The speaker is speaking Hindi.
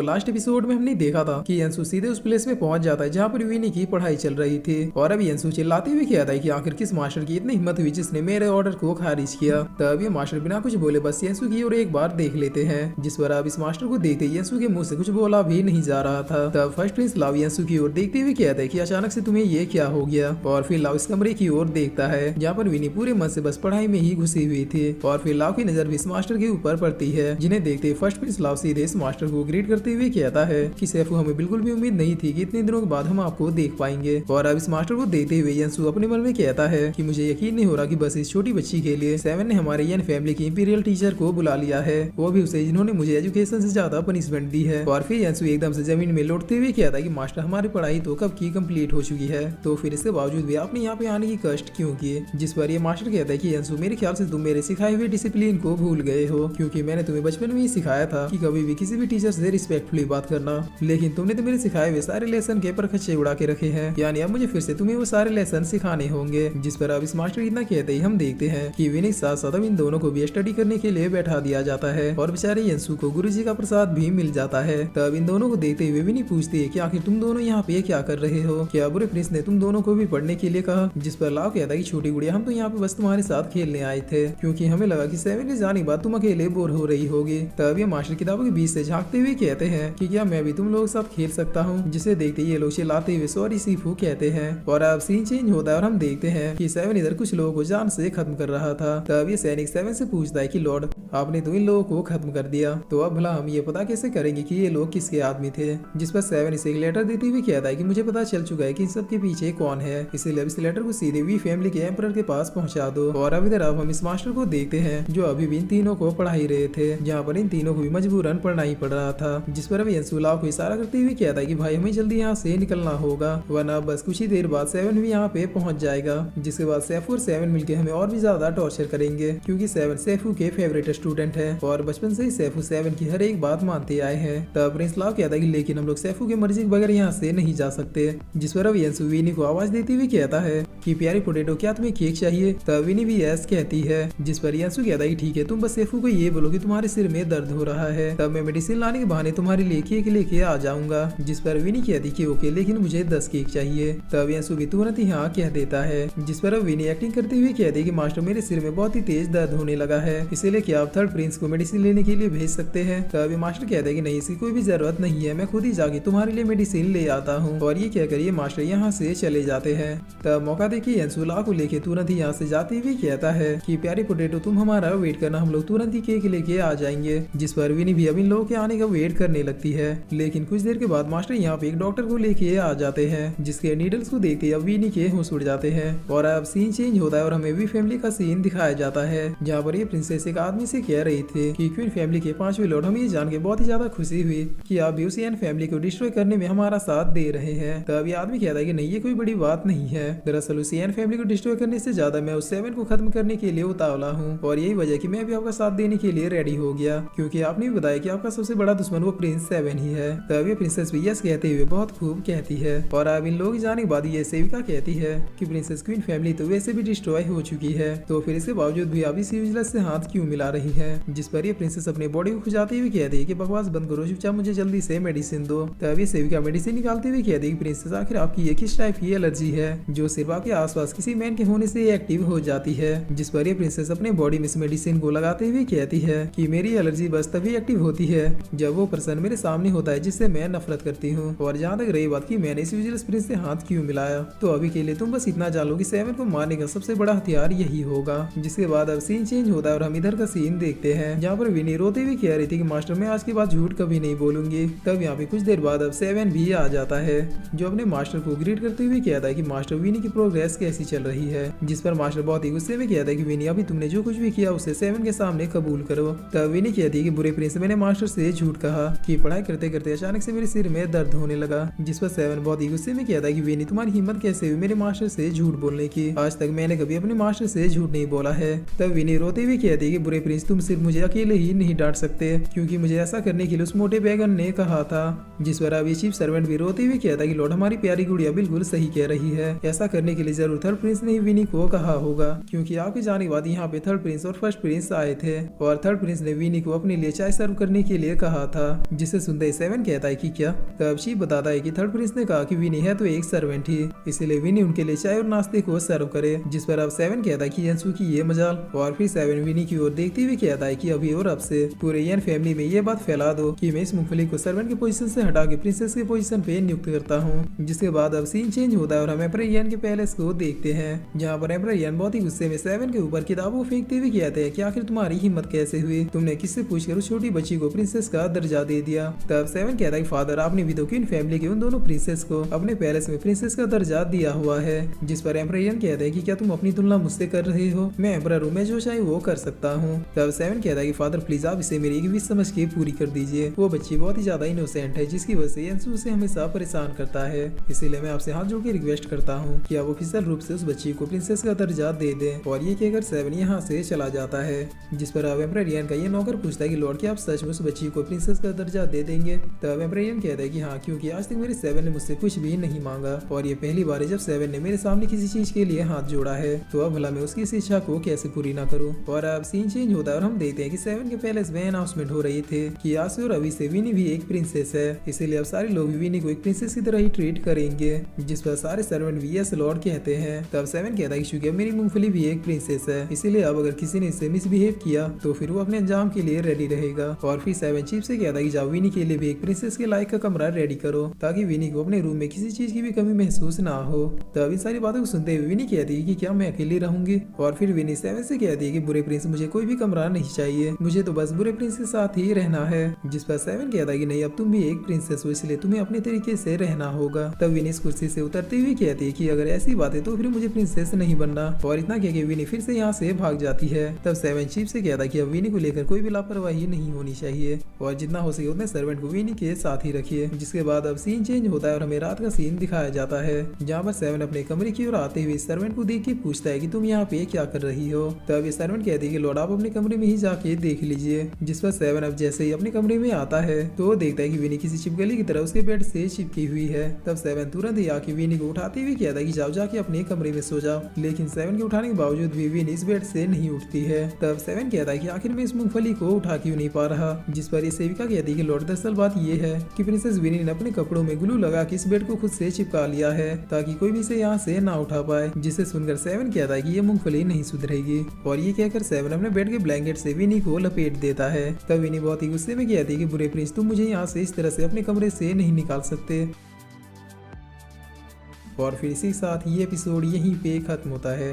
लास्ट एपिसोड में हमने देखा था कि यंसु सीधे उस प्लेस में पहुंच जाता है जहाँ पर विनी की पढ़ाई चल रही थी और अब यंसु चिल्लाते हुए कहता है कि आखिर किस मास्टर की इतनी हिम्मत हुई जिसने मेरे ऑर्डर को खारिज किया। तब ये मास्टर बिना कुछ बोले बस यंसु की ओर एक बार देख लेते हैं, जिस पर अब इस मास्टर को देखते यंसु के मुंह से कुछ बोला भी नहीं जा रहा था। तब फर्स्ट प्रिंस लाव यंसु की ओर देखते हुए कहता है कि अचानक से तुम्हें ये क्या हो गया, और फिर लाव इस कमरे की ओर देखता है जहाँ पर विनी पूरे मन से बस पढ़ाई में ही घुसी हुई थी और फिर लाव की नजर भी इस मास्टर के ऊपर पड़ती है, जिन्हें देखते फर्स्ट प्रिंस लाव सीधे इस मास्टर को ग्रीट करते हुए कहता है कि सैफू हमें बिल्कुल भी उम्मीद नहीं थी कि इतने दिनों के बाद हम आपको देख पाएंगे। और अब इस मास्टर को देखते हुए यंसु अपने मन में कहता है कि मुझे यकीन नहीं हो रहा कि बस इस छोटी बच्ची के लिए सेवन ने हमारे यन फैमिली की इंपीरियल टीचर को बुला लिया है, वो भी उसे जिन्होंने मुझे एजुकेशन से ज्यादा पनिशमेंट दी है। और फिर यंसु एकदम से जमीन में लौटते हुए कहता है कि मास्टर हमारी पढ़ाई तो कब की कंप्लीट हो चुकी है, तो फिर इसके बावजूद भी आपने यहाँ पे आने की कष्ट क्यों किए। जिस पर ये मास्टर कहता है कि यंसु मेरे ख्याल से तुम मेरे सिखाए हुए डिसिप्लिन को भूल गए हो, क्योंकि मैंने तुम्हें बचपन में ही सिखाया था कि कभी भी किसी भी टीचर से रिस्पेक्टफुली बात करना, लेकिन तुमने तो मेरे सिखाए हुए सारे लेसन के पर खच्चे उड़ा के रखे हैं, यानी अब मुझे फिर से तुम्हें वो सारे लेसन सिखाने होंगे। जिस पर अब इस मास्टर इतना कहते ही हम देखते हैं कि विनी के साथ साथ इन दोनों को भी स्टडी करने के लिए बैठा दिया जाता है और बेचारे यंसु को गुरुजी का प्रसाद भी मिल जाता है। तब इन दोनों को देखते हुए विनी पूछती है कि आखिर तुम दोनों यहाँ पे क्या कर रहे हो, क्या बुरे प्रिंस ने तुम दोनों को भी पढ़ने के लिए कहा। जिस पर लाव कहता है कि छोटी गुड़िया हम तो यहाँ पे बस तुम्हारे साथ खेलने आए थे, क्योंकि हमें लगा कि सेवन के जाने के बाद तुम अकेले बोर हो रही होगी। तब ये मास्टर किताबों के बीच से झांकते हुए कहते हैं कि क्या मैं भी तुम लोगों के साथ खेल सकता हूँ, जिसे देखते ये लोग चिल्लाते हुए सॉरी सीफू कहते हैं। और अब सीन चेंज होता है और हम देखते हैं कि सेवन इधर कुछ लोगों को जान से खत्म कर रहा था। तब ये सैनिक सेवन से पूछता है कि लॉर्ड आपने तो इन लोगों को खत्म कर दिया, तो अब भला हम ये पता कैसे करेंगे कि ये लोग किसके आदमी थे। जिस पर सेवन इसे एक लेटर देते हुए कहता है कि मुझे पता चल चुका है कि इन सब के पीछे कौन है, इसलिए इस लेटर को सीधे वी फैमिली के एम्परर के पास पहुंचा दो। और अब इधर अब हम इस मास्टर को देखते हैं जो अभी भी इन तीनों को पढ़ा ही रहे थे, जहाँ पर इन तीनों को भी मजबूरन पढ़ना ही पड़ रहा था। जिस पर अब यंसु लाव को इशारा करते हुए कहता है कि भाई हमें जल्दी यहाँ से निकलना होगा, वरना बस कुछ ही देर बाद सेवन भी यहाँ पे पहुंच जाएगा। जिसके बाद सैफू और सेवन मिलकर हमें और भी ज्यादा टॉर्चर करेंगे, क्योंकि सेवन सैफू के फेवरेट स्टूडेंट है और बचपन से ही सैफू सेवन की हर एक बात मानते आए हैं। तब प्रिंस लाव कहता है कि लेकिन हम लोग सैफू के मर्जी के बगैर यहाँ से नहीं जा सकते। जिस पर अब यंसु विनी को आवाज देते हुए कहता है कि प्यारी पोटैटो क्या तुम्हें केक चाहिए। तब विनी भी यस कहती है। जिस पर यंसु कहता है कि ठीक है, तुम बस सैफू को ये बोलो कि तुम्हारे सिर में दर्द हो रहा है, तब मैं मेडिसिन लाने के बहाने तुम्हारे लिए केक लेके आ जाऊंगा। जिस पर विनी कहती कि ओके, लेकिन मुझे 10 केक चाहिए। तब यंसु भी तुरंत ही हाँ कह देता है। जिस पर अब विनी एक्टिंग करते हुए कहती है कि मास्टर मेरे सिर में बहुत ही तेज दर्द होने लगा है, इसीलिए क्या आप थर्ड प्रिंस को मेडिसिन लेने के लिए भेज सकते हैं। तब मास्टर कहते हैं कि नहीं, इसकी कोई भी जरूरत नहीं है, मैं खुद ही जाके तुम्हारे लिए मेडिसिन ले आता हूँ। और ये कहकर ये मास्टर यहाँ से चले जाते हैं। तब मौका देखिए यंसु लाव को लेके तुरंत ही यहाँ से जाते हुए कहता है कि प्यारी पोटैटो तुम हमारा वेट करना, हम लोग तुरंत ही केक लेके आ जाएंगे। जिस पर विनी भी अब इन लोगों के आने का वेट करने लगती है। लेकिन कुछ देर के बाद मास्टर यहाँ पे एक डॉक्टर को लेके आ जाते हैं, जिसके नीडल्स को देखते अब विनी के होश उड़ जाते हैं। और अब सीन चेंज होता है और हमें वी फैमिली का सीन दिखाया जाता है, जहाँ पर ये प्रिंसेस एक आदमी से कह रही थी कि क्वीन फैमिली के 5वें लॉर्ड, हमें ये जान के बहुत ही ज्यादा खुशी हुई कि आप भी उसी फैमिली को डिस्ट्रॉय करने में हमारा साथ दे रहे हैं। तब ये आदमी कहता है कि नहीं, ये कोई बड़ी बात नहीं है, दरअसल उसी फैमिली को डिस्ट्रॉय करने से ज्यादा मैं उस सेवन को खत्म करने के लिए उतावला हूँ, और यही वजह कि मैं भी आपका साथ देने के लिए रेडी हो गया, क्योंकि आपने भी बताया कि आपका सबसे बड़ा दुश्मन वो प्रिंस सेवन ही है। तब ये प्रिंसेस भी यस कहते हुए बहुत खूब कहती है। और अब इन लोग जाने के बाद ये सेविका कहती है कि प्रिंसेस क्वीन फैमिली तो वैसे भी डिस्ट्रॉय हो चुकी है, तो फिर इसके बावजूद भी आप इस यूजलेस से हाथ क्यों मिला रही है। जिस पर ये प्रिंसेस अपने बॉडी को खुजाती हुई कहती है कि बकवास बंद करो, चुपचाप मुझे जल्दी से मेडिसिन दो। तब ये सेविका मेडिसिन निकालते हुए कहती है कि प्रिंसेस आखिर आपकी ये किस टाइप की एलर्जी है जो सिर्फ आपके आसपास किसी मैन के होने से एक्टिव हो जाती है। जिस पर ये प्रिंसेस अपने बॉडी में इस मेडिसिन को लगाते हुए कहती है कि मेरी एलर्जी बस तभी एक्टिव होती है जब वो पर्सन मेरे सामने होता है जिससे मैं नफरत करती हूँ। और जहाँ तक रही बात कि मैंने इस यूजलेस प्रिंस से हाथ क्यों मिलाया, तो अभी के लिए तुम बस इतना जान लो कि सेवन को मारने का सबसे बड़ा हथियार यही होगा। जिसके बाद अब सीन चेंज होता है और हम इधर का सीन देखते हैं, जहाँ पर विनी रोते हुए कह रही थी कि मास्टर मैं आज के बाद झूठ कभी नहीं बोलूंगी। तब यहाँ पे कुछ देर बाद अब सेवन भी आ जाता है, जो अपने मास्टर को ग्रीट करते हुए कहता है कि मास्टर विनी की प्रोग्रेस कैसी चल रही है। जिस पर मास्टर बहुत ही गुस्से में कहता है कि विनी अभी तुमने जो कुछ भी किया उसे सेवन के सामने कबूल करो। तब विनी कहती है कि बुरे प्रिंस मैंने मास्टर से झूठ कहा कि पढ़ाई करते करते अचानक से मेरे सिर में दर्द होने लगा। जिस पर सेवन बहुत ही गुस्से में कहता है कि विनी तुम्हारी हिम्मत कैसे हुई मेरे मास्टर से झूठ बोलने की, आज तक मैंने कभी अपने मास्टर से झूठ नहीं बोला है। तब विनी रोते हुए कहती है कि बुरे प्रिंस तुम सिर्फ मुझे अकेले ही नहीं डांट सकते, क्योंकि मुझे ऐसा करने के लिए उस मोटे बैगन ने कहा था। जिस पर अब चीफ सर्वेंट भी रोते हुए कहता है कि लॉर्ड हमारी प्यारी गुड़िया बिल्कुल सही कह रही है, ऐसा करने के लिए जरूर थर्ड प्रिंस ने विनी को कहा होगा, क्योंकि आपके जाने के बाद यहाँ पे थर्ड प्रिंस और फर्स्ट प्रिंस आए थे और थर्ड प्रिंस ने विनी को अपने लिए चाय सर्व करने के लिए कहा था। जिसे सुनते ही सेवन कहता है कि क्या। तब शीप बताता है कि थर्ड प्रिंस ने कहा कि विनी है तो एक सर्वेंट ही, इसीलिए विनी उनके लिए चाय और नाश्ते को सर्व करे। जिस पर अब सेवन कहता है कि यंसू की ये मजाल। और फिर सेवन विनी की ओर देखते हुए कहता है कि अभी और अब से पूरे यन फैमिली में ये बात फैला दो कि मैं इस मूंगफली को सर्वेंट की पोजीशन से हटा के प्रिंसेस की पोजीशन पे नियुक्त करता हूँ। जिसके बाद अब सीन चेंज होता है और हम एम्परर यन के पैलेस को देखते हैं, जहाँ पर एम्परर यन बहुत ही गुस्से में सेवन के ऊपर किताबों फेंकते हुए कहते हैं कि आखिर तुम्हारी हिम्मत कैसे हुई, तुमने किससे पूछकर उस छोटी बच्ची को प्रिंसेस का दर्जा दे दिया। तब सेवन कहता है फादर आपने भी तो क्वीन फैमिली के उन दोनों प्रिंसेस को अपने पैलेस में प्रिंसेस का दर्जा दिया हुआ है। जिस पर एम्परर यन कहता है कि क्या तुम अपनी तुलना मुझसे कर रहे हो, मैं एम्परर हूँ, मैं जो चाहे वो कर सकता हूँ। तब सेवन कहता है कि फादर प्लीज आप इसे मेरी एक विश समझ के पूरी कर दीजिए, वो बच्ची बहुत ही ज्यादा इनोसेंट है जिसकी वजह से यंसू उसे हमेशा परेशान करता है, इसीलिए मैं आपसे हाथ जोड़ के रिक्वेस्ट करता हूँ कि आप ऑफिशियल रूप से उस बच्ची को प्रिंसेस का दर्जा दे दें। और ये कहकर सेवन यहाँ से चला जाता है। जिस पर अब एम्परर यन का ये नौकर पूछता है कि लॉर्ड क्या आप सच में उस बच्ची को प्रिंसेस का दर्जा दे देंगे। तब एम्परर यन कहता है कि हाँ, क्योंकि आज तक मेरे सेवन ने मुझसे कुछ भी नहीं मांगा और ये पहली बार है जब सेवन ने मेरे सामने किसी चीज के लिए हाथ जोड़ा है, तो अब भला मैं उसकी इस इच्छा को कैसे पूरी ना करूँ। और अब सीन चेंज होता है और हम देखते हैं कि सेवन के पैलेस में अनाउंसमेंट हो रही थे कि आज से और अभी से विनी भी एक प्रिंसेस है, इसीलिए अब सारे लोग विनी को एक प्रिंसेस की तरह ही ट्रीट करेंगे। जिस पर सारे सर्वेंट भी यस लॉर्ड कहते हैं। तब सेवन कहता है कि चूंकि मेरी मूंगफली भी एक प्रिंसेस है, इसीलिए अब अगर किसी ने इससे मिसबिहेव किया तो फिर वो अपने अंजाम के लिए रेडी रहेगा। और फिर सेवन चीफ से कहता है कि जाओ विनी के लिए भी एक प्रिंसेस के लायक का कमरा रेडी करो, ताकि विनी को अपने रूम में किसी चीज की भी कमी महसूस ना हो। तब इन सारी बातों को सुनते हुए विनी कहती है कि क्या मैं अकेली रहूंगी। और फिर विनी सेवन से कहती है कि बुरे प्रिंस मुझे कोई भी कमरा नहीं चाहिए, मुझे तो बस बुरे प्रिंस के साथ ही रहना है। जिस पर सेवन कहता है कि नहीं, अब तुम भी एक प्रिंसेस हो, इसलिए तुम्हें अपने तरीके से रहना होगा। तब विनी इस कुर्सी से उतरते हुए कहती है कि अगर ऐसी बात है तो फिर मुझे प्रिंसेस नहीं बनना। और इतना कह के विनी फिर से यहाँ से भाग जाती है। तब सेवन चीफ से कहता है कि अब विनी को लेकर कोई भी लापरवाही नहीं होनी चाहिए और जितना हो सके उतने सर्वेंट को विनी के साथ ही रखिए। जिसके बाद अब सीन चेंज होता है और हमें रात का सीन दिखाया जाता है, जहाँ पर सेवन अपने कमरे की ओर आते हुए सर्वेंट को देख के पूछता है कि तुम यहाँ पे क्या कर रही हो। तब ये सर्वेंट कहती है कि लॉर्ड आप अपने कमरे में ही जाके देख लीजिए। जिस पर सेवन अब जैसे ही अपने कमरे में आता है तो देखता है कि विनी किसी छिपकली की तरह उसके बेड से चिपकी हुई है। तब सेवन तुरंत ही आके विनी को उठाते हुए कहता है कि जाओ जाके अपने कमरे में सो जाओ, लेकिन सेवन के उठाने के बावजूद भी विनी इस बेड से नहीं उठती है। तब सेवन कहता है कि आखिर मैं इस मूंगफली को उठा क्यों नहीं पा रहा। जिस पर ये सेविका कहती है कि लॉर्ड दरअसल बात ये है कि प्रिंसेस विनी ने अपने कपड़ों में ग्लू लगा के इस बेड को खुद से चिपका लिया है ताकि कोई भी इसे यहाँ से ना उठा पाए। जिसे सुनकर सेवन कहता है कि ये मूंगफली नहीं सुधरेगी और ये कहकर सेवन अपने बेड के ब्लैंकेट से विनी को लपेट देता है। तब विनी बहुत ही गुस्से में कहती है कि बुरे प्रिंस तुम मुझे यहाँ से इस तरह से अपने कमरे से नहीं निकाल सकते। और फिर इसी के साथ ये एपिसोड यहीं पे खत्म होता है।